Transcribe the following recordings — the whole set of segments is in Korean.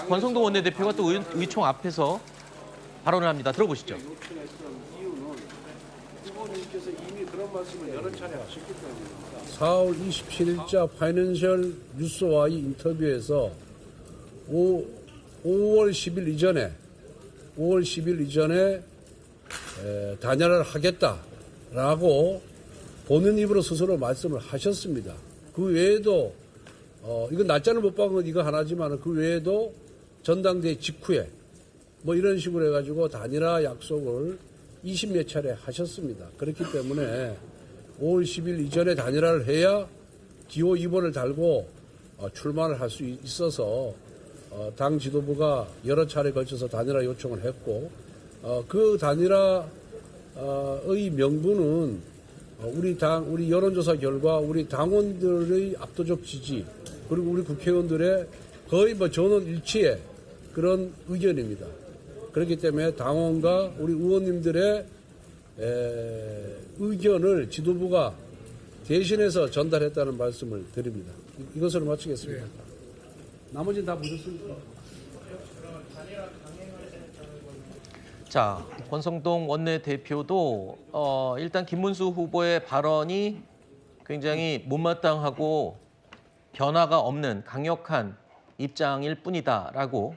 권성동 원내대표가 또 의총 앞에서 발언을 합니다. 들어보시죠. 요청했던 이유는 후보님께서 이미 그런 말씀을 여러 차례 하셨기 때문입니다. 4월 27일자 파이낸셜 뉴스와의 인터뷰에서 5월 10일 이전에 단열을 하겠다라고 본인 입으로 스스로 말씀을 하셨습니다. 그 외에도 이건 날짜를 못 박은 건 이거 하나지만 그 외에도 전당대회 직후에 뭐 이런 식으로 해가지고 단일화 약속을 20몇 차례 하셨습니다. 그렇기 때문에 5월 10일 이전에 단일화를 해야 기호 2번을 달고 출마를 할 수 있어서 당 지도부가 여러 차례 걸쳐서 단일화 요청을 했고 그 단일화의 명분은 우리 여론조사 결과 우리 당원들의 압도적 지지 그리고 우리 국회의원들의 거의 전원 일치의 그런 의견입니다. 그렇기 때문에 당원과 우리 의원님들의 의견을 지도부가 대신해서 전달했다는 말씀을 드립니다. 이것으로 마치겠습니다. 나머지는 다 묻었습니다. 자, 권성동 원내대표도 일단 김문수 후보의 발언이 굉장히 못마땅하고 변화가 없는 강력한 입장일 뿐이다라고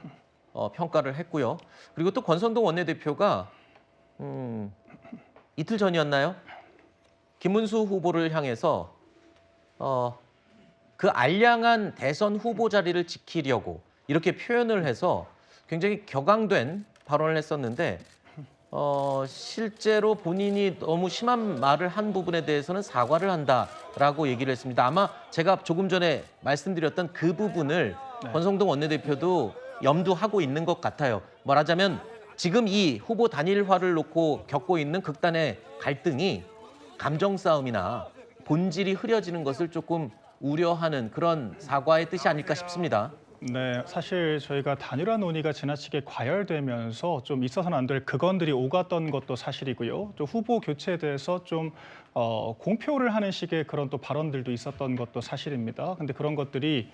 평가를 했고요. 그리고 또 권성동 원내대표가 이틀 전이었나요? 김문수 후보를 향해서 그 알량한 대선 후보 자리를 지키려고 이렇게 표현을 해서 굉장히 격앙된 발언을 했었는데 실제로 본인이 너무 심한 말을 한 부분에 대해서는 사과를 한다라고 얘기를 했습니다. 아마 제가 조금 전에 말씀드렸던 그 부분을 권성동 원내대표도 염두하고 있는 것 같아요. 말하자면 지금 이 후보 단일화를 놓고 겪고 있는 극단의 갈등이 감정 싸움이나 본질이 흐려지는 것을 조금 우려하는 그런 사과의 뜻이 아닐까 싶습니다. 네, 사실 저희가 단일화 논의가 지나치게 과열되면서 좀 있어서는 안 될 극언들이 오갔던 것도 사실이고요. 또 후보 교체에 대해서 좀 공표를 하는 식의 그런 또 발언들도 있었던 것도 사실입니다. 근데 그런 것들이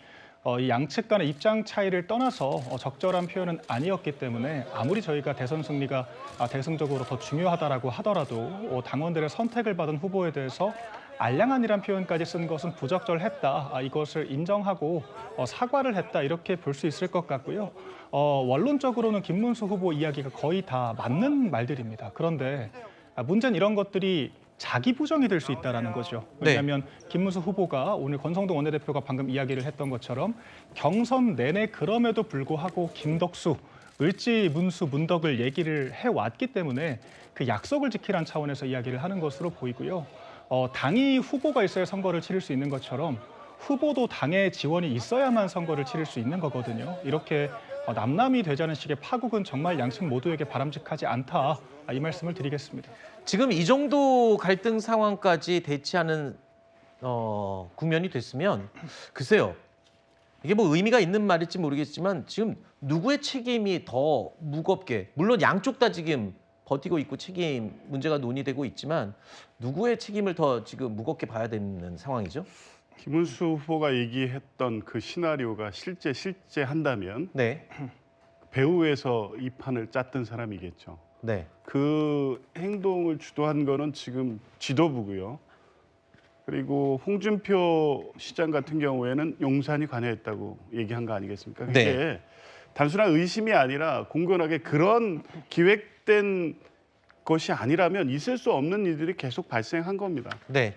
이 양측 간의 입장 차이를 떠나서 적절한 표현은 아니었기 때문에 아무리 저희가 대선 승리가 대승적으로 더 중요하다라고 하더라도 당원들의 선택을 받은 후보에 대해서 알량한이란 표현까지 쓴 것은 부적절했다. 이것을 인정하고 사과를 했다. 이렇게 볼 수 있을 것 같고요. 원론적으로는 김문수 후보 이야기가 거의 다 맞는 말들입니다. 그런데 문제는 이런 것들이 자기 부정이 될 수 있다는 거죠. 왜냐하면 김문수 후보가 오늘 권성동 원내대표가 방금 이야기를 했던 것처럼 경선 내내 그럼에도 불구하고 김덕수, 을지, 문수, 문덕을 얘기를 해왔기 때문에 그 약속을 지키라는 차원에서 이야기를 하는 것으로 보이고요. 당이 후보가 있어야 선거를 치를 수 있는 것처럼 후보도 당의 지원이 있어야만 선거를 치를 수 있는 거거든요. 이렇게 남남이 되자는 식의 파국은 정말 양측 모두에게 바람직하지 않다. 이 말씀을 드리겠습니다. 지금 이 정도 갈등 상황까지 대치하는 국면이 됐으면 글쎄요. 이게 뭐 의미가 있는 말일지 모르겠지만 지금 누구의 책임이 더 무겁게 물론 양쪽 다 지금 버티고 있고 책임 문제가 논의되고 있지만 누구의 책임을 더 지금 무겁게 봐야 되는 상황이죠? 김문수 후보가 얘기했던 그 시나리오가 실제 한다면 네. 배후에서 이 판을 짰던 사람이겠죠. 네. 그 행동을 주도한 거는 지금 지도부고요. 그리고 홍준표 시장 같은 경우에는 용산이 관여했다고 얘기한 거 아니겠습니까? 그게 네. 단순한 의심이 아니라 공건하게 그런 기획된 것이 아니라면 있을 수 없는 일들이 계속 발생한 겁니다. 네.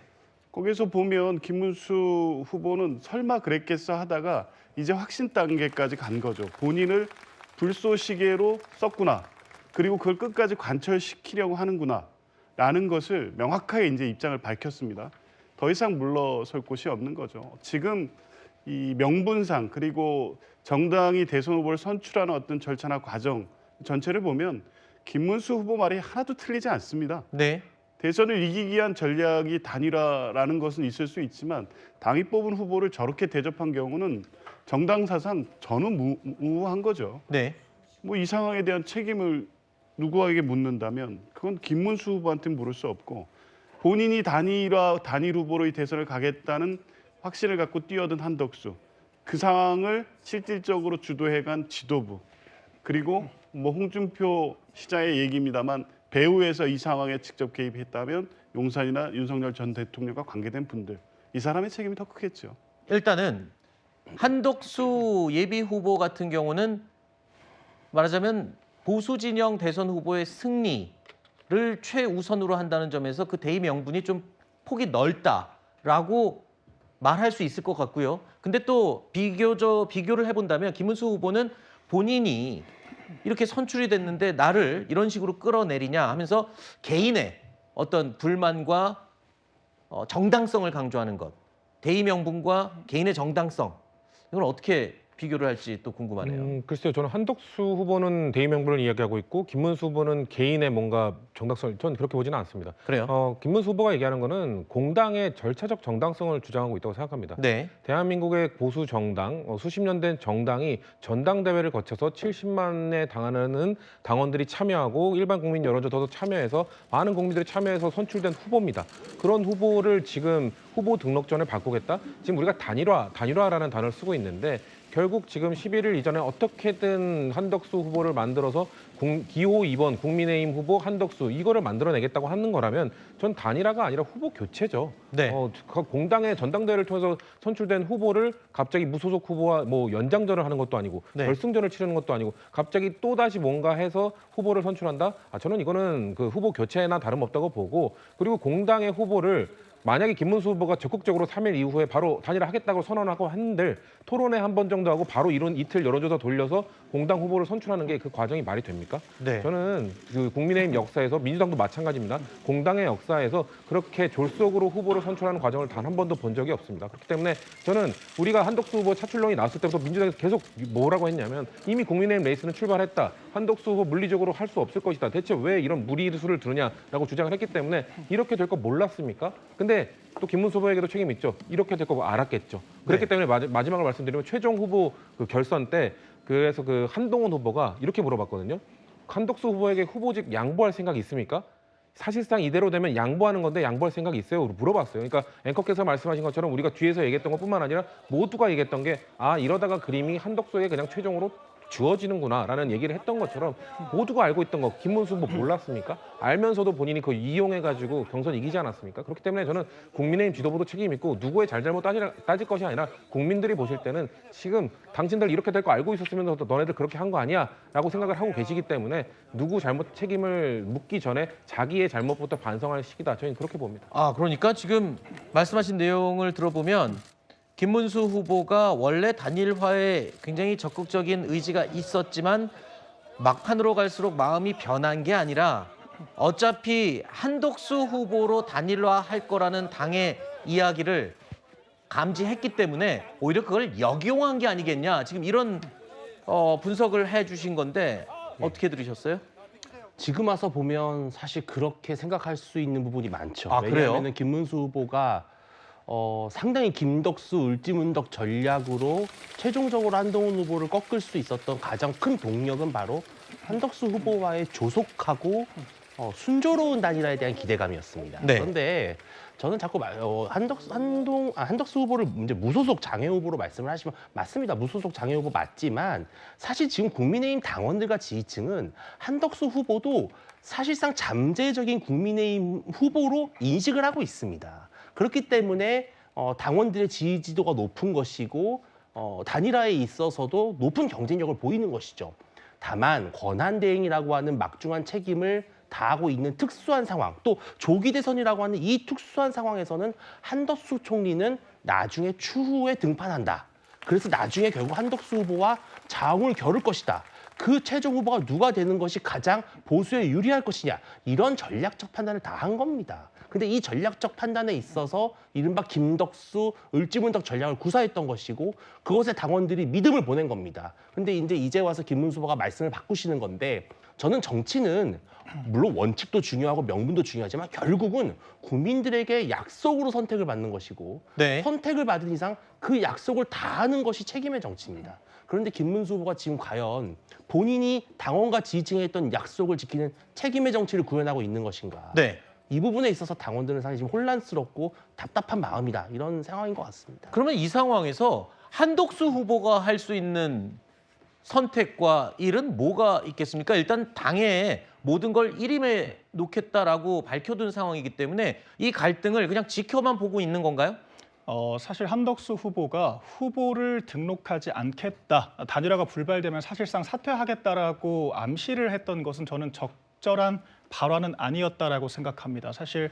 거기서 보면 김문수 후보는 설마 그랬겠어 하다가 이제 확신 단계까지 간 거죠. 본인을 불쏘시개로 썼구나. 그리고 그걸 끝까지 관철시키려고 하는구나. 라는 것을 명확하게 이제 입장을 밝혔습니다. 더 이상 물러설 곳이 없는 거죠. 지금 이 명분상 그리고 정당이 대선 후보를 선출하는 어떤 절차나 과정 전체를 보면 김문수 후보 말이 하나도 틀리지 않습니다. 네. 대선을 이기기 위한 전략이 단일화라는 것은 있을 수 있지만 당이 뽑은 후보를 저렇게 대접한 경우는 정당 사상 전무후무한 거죠. 네. 뭐 이 상황에 대한 책임을 누구에게 묻는다면 그건 김문수 후보한테 물을 수 없고 본인이 단일 후보로 이 대선을 가겠다는 확신을 갖고 뛰어든 한덕수 그 상황을 실질적으로 주도해간 지도부 그리고 뭐 홍준표 시장의 얘기입니다만 배후에서 이 상황에 직접 개입했다면 용산이나 윤석열 전 대통령과 관계된 분들 이 사람의 책임이 더 크겠죠. 일단은 한덕수 예비 후보 같은 경우는 말하자면 보수 진영 대선 후보의 승리를 최우선으로 한다는 점에서 그 대의 명분이 좀 폭이 넓다라고 말할 수 있을 것 같고요. 근데 또 비교를 해본다면 김문수 후보는 본인이 이렇게 선출이 됐는데 나를 이런 식으로 끌어내리냐 하면서 개인의 어떤 불만과 정당성을 강조하는 것, 대의 명분과 개인의 정당성, 이걸 어떻게 비교를 할지 또 궁금하네요. 글쎄요. 저는 한덕수 후보는 대의 명분을 이야기하고 있고 김문수 후보는 개인의 뭔가 정당성, 저는 그렇게 보지는 않습니다. 그래요? 김문수 후보가 얘기하는 거는 공당의 절차적 정당성을 주장하고 있다고 생각합니다. 네. 대한민국의 보수 정당, 수십 년 된 정당이 전당대회를 거쳐서 70만에 당하는 당원들이 참여하고 일반 국민 여론조사도 참여해서 많은 국민들이 참여해서 선출된 후보입니다. 그런 후보를 지금 후보 등록전을 바꾸겠다? 지금 우리가 단일화라는 단어를 쓰고 있는데 결국 지금 11일 이전에 어떻게든 한덕수 후보를 만들어서 기호 2번 국민의힘 후보 한덕수 이거를 만들어내겠다고 하는 거라면 전 단일화가 아니라 후보 교체죠. 네. 공당의 전당대회를 통해서 선출된 후보를 갑자기 무소속 후보와 뭐 연장전을 하는 것도 아니고 네. 결승전을 치르는 것도 아니고 갑자기 또 다시 뭔가 해서 후보를 선출한다? 저는 이거는 그 후보 교체나 다름없다고 보고 그리고 공당의 후보를 만약에 김문수 후보가 적극적으로 3일 이후에 바로 단일화하겠다고 선언하고 한들 토론회 한 번 정도 하고 바로 이틀 여론조사 돌려서 공당 후보를 선출하는 게 그 과정이 말이 됩니까? 네. 저는 그 국민의힘 역사에서 민주당도 마찬가지입니다. 공당의 역사에서 그렇게 졸속으로 후보를 선출하는 과정을 단 한 번도 본 적이 없습니다. 그렇기 때문에 저는 우리가 한덕수 후보 차출론이 나왔을 때부터 민주당에서 계속 뭐라고 했냐면 이미 국민의힘 레이스는 출발했다. 한덕수 후보 물리적으로 할 수 없을 것이다. 대체 왜 이런 무리수를 두느냐라고 주장을 했기 때문에 이렇게 될 거 몰랐습니까? 근데 또 김문수 후보에게도 책임이 있죠. 이렇게 될 거 알았겠죠. 그렇기 네. 때문에 마지막으로 말씀드리면 최종 후보 그 결선 때 그래서 그 한동훈 후보가 이렇게 물어봤거든요. 한덕수 후보에게 후보직 양보할 생각이 있습니까? 사실상 이대로 되면 양보하는 건데 양보할 생각이 있어요? 물어봤어요. 그러니까 앵커께서 말씀하신 것처럼 우리가 뒤에서 얘기했던 것뿐만 아니라 모두가 얘기했던 게 이러다가 그림이 한덕수에게 그냥 최종으로 주어지는구나라는 얘기를 했던 것처럼 모두가 알고 있던 거 김문수 후보 몰랐습니까? 알면서도 본인이 그걸 이용해가지고 경선 이기지 않았습니까? 그렇기 때문에 저는 국민의힘 지도부도 책임 있고 누구의 잘잘못 따질 것이 아니라 국민들이 보실 때는 지금 당신들 이렇게 될 거 알고 있었으면서 너네들 그렇게 한 거 아니야? 라고 생각을 하고 계시기 때문에 누구 잘못 책임을 묻기 전에 자기의 잘못부터 반성할 시기다. 저희는 그렇게 봅니다. 그러니까 지금 말씀하신 내용을 들어보면 김문수 후보가 원래 단일화에 굉장히 적극적인 의지가 있었지만 막판으로 갈수록 마음이 변한 게 아니라 어차피 한덕수 후보로 단일화할 거라는 당의 이야기를 감지했기 때문에 오히려 그걸 역용한 게 아니겠냐. 지금 이런 분석을 해주신 건데 어떻게 들으셨어요? 지금 와서 보면 사실 그렇게 생각할 수 있는 부분이 많죠. 그래요? 왜냐하면 김문수 후보가 상당히 김덕수 울지문덕 전략으로 최종적으로 한동훈 후보를 꺾을 수 있었던 가장 큰 동력은 바로 한덕수 후보와의 조속하고 순조로운 단일화에 대한 기대감이었습니다. 네. 그런데 저는 자꾸 한덕수 후보를 이제 무소속 장애 후보로 말씀을 하시면 맞습니다. 무소속 장애 후보 맞지만 사실 지금 국민의힘 당원들과 지지층은 한덕수 후보도 사실상 잠재적인 국민의힘 후보로 인식을 하고 있습니다. 그렇기 때문에 당원들의 지지도가 높은 것이고 단일화에 있어서도 높은 경쟁력을 보이는 것이죠. 다만 권한대행이라고 하는 막중한 책임을 다하고 있는 특수한 상황, 또 조기 대선이라고 하는 이 특수한 상황에서는 한덕수 총리는 나중에 추후에 등판한다. 그래서 나중에 결국 한덕수 후보와 자웅을 겨룰 것이다. 그 최종 후보가 누가 되는 것이 가장 보수에 유리할 것이냐. 이런 전략적 판단을 다 한 겁니다. 근데 이 전략적 판단에 있어서 이른바 김덕수 을지문덕 전략을 구사했던 것이고 그것에 당원들이 믿음을 보낸 겁니다. 근데 이제 와서 김문수 후보가 말씀을 바꾸시는 건데 저는 정치는 물론 원칙도 중요하고 명분도 중요하지만 결국은 국민들에게 약속으로 선택을 받는 것이고 네. 선택을 받은 이상 그 약속을 다하는 것이 책임의 정치입니다. 그런데 김문수 후보가 지금 과연 본인이 당원과 지지층에 했던 약속을 지키는 책임의 정치를 구현하고 있는 것인가? 네. 이 부분에 있어서 당원들은 상당히 지금 혼란스럽고 답답한 마음이다. 이런 상황인 것 같습니다. 그러면 이 상황에서 한덕수 후보가 할 수 있는 선택과 일은 뭐가 있겠습니까? 일단 당에 모든 걸 일임에 놓겠다라고 밝혀둔 상황이기 때문에 이 갈등을 그냥 지켜만 보고 있는 건가요? 사실 한덕수 후보가 후보를 등록하지 않겠다, 단일화가 불발되면 사실상 사퇴하겠다라고 암시를 했던 것은 저는 적절한 발언은 아니었다라고 생각합니다. 사실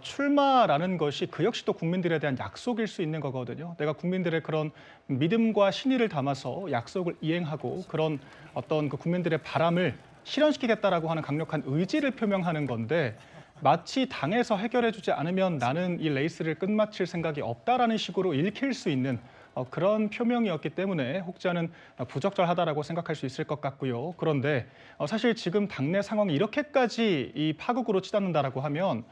출마라는 것이 그 역시 또 국민들에 대한 약속일 수 있는 거거든요. 내가 국민들의 그런 믿음과 신의를 담아서 약속을 이행하고 그런 어떤 그 국민들의 바람을 실현시키겠다라고 하는 강력한 의지를 표명하는 건데 마치 당에서 해결해주지 않으면 나는 이 레이스를 끝마칠 생각이 없다라는 식으로 읽힐 수 있는 그런 표명이었기 때문에 혹자는 부적절하다라고 생각할 수 있을 것 같고요. 그런데 사실 지금 당내 상황이 이렇게까지 이 파국으로 치닫는다라고 하면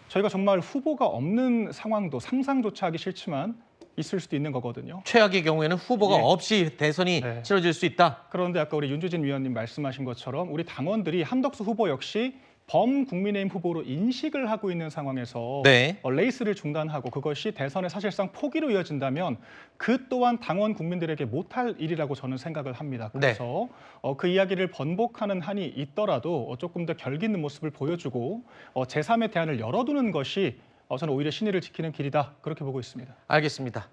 저희가 정말 후보가 없는 상황도 상상조차 하기 싫지만 있을 수도 있는 거거든요. 최악의 경우에는 후보가 예. 없이 대선이 네. 치러질 수 있다. 그런데 아까 우리 윤주진 위원님 말씀하신 것처럼 우리 당원들이 한덕수 후보 역시 범국민의힘 후보로 인식을 하고 있는 상황에서 네. 레이스를 중단하고 그것이 대선에 사실상 포기로 이어진다면 그 또한 당원 국민들에게 못할 일이라고 저는 생각을 합니다. 그래서 그 이야기를 번복하는 한이 있더라도 조금 더 결기 있는 모습을 보여주고 제3의 대안을 열어두는 것이 저는 오히려 신의를 지키는 길이다 그렇게 보고 있습니다. 알겠습니다.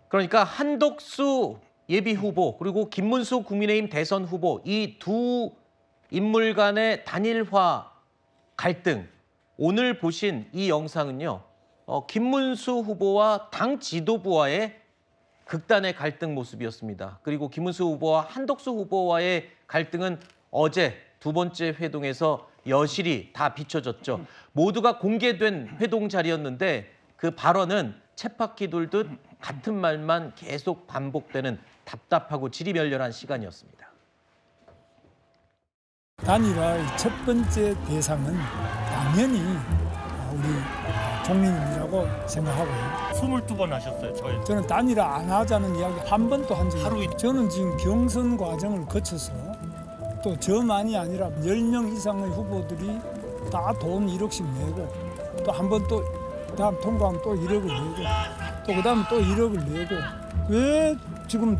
그러니까 한덕수 예비 후보 그리고 김문수 국민의힘 대선 후보 이 두 인물 간의 단일화 갈등 오늘 보신 이 영상은요. 김문수 후보와 당 지도부와의 극단의 갈등 모습이었습니다. 그리고 김문수 후보와 한덕수 후보와의 갈등은 어제 두 번째 회동에서 여실히 다 비춰졌죠. 모두가 공개된 회동 자리였는데 그 발언은 쳇바퀴 돌듯 같은 말만 계속 반복되는 답답하고 지리멸렬한 시간이었습니다. 단일화의 첫 번째 대상은 당연히 우리 종민이라고 생각하고요. 22번 하셨어요, 저희. 저는 단일화 안 하자는 이야기 한 번도 한 적이 없어요. 저는 지금 경선 과정을 거쳐서 또 저만이 아니라 10명 이상의 후보들이 다 돈 1억씩 내고 또 한 번 또 다음 통과하면 또 1억을 내고 또 그다음에 또 1억을 내고 왜 지금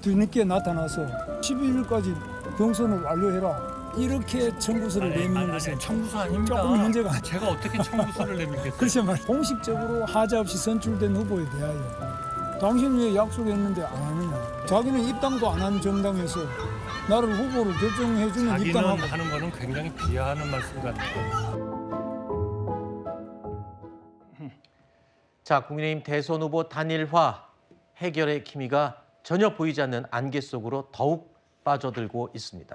뒤늦게 나타나서 12일까지 경선을 완료해라 이렇게 청구서를 내미는 것은 청구서 아닙니다. 조금 문제가 제가 어떻게 청구서를 내밀겠어요? 글쎄 말이야 공식적으로 하자 없이 선출된 후보에 대하여 당신 왜 약속했는데 안 하느냐. 자기는 입당도 안 한 정당에서 나를 후보로 결정해주는 자기는 입당하고 하는 거는 굉장히 비하하는 말씀 같아요. 자, 국민의힘 대선 후보 단일화 해결의 기미가 전혀 보이지 않는 안개 속으로 더욱 빠져들고 있습니다.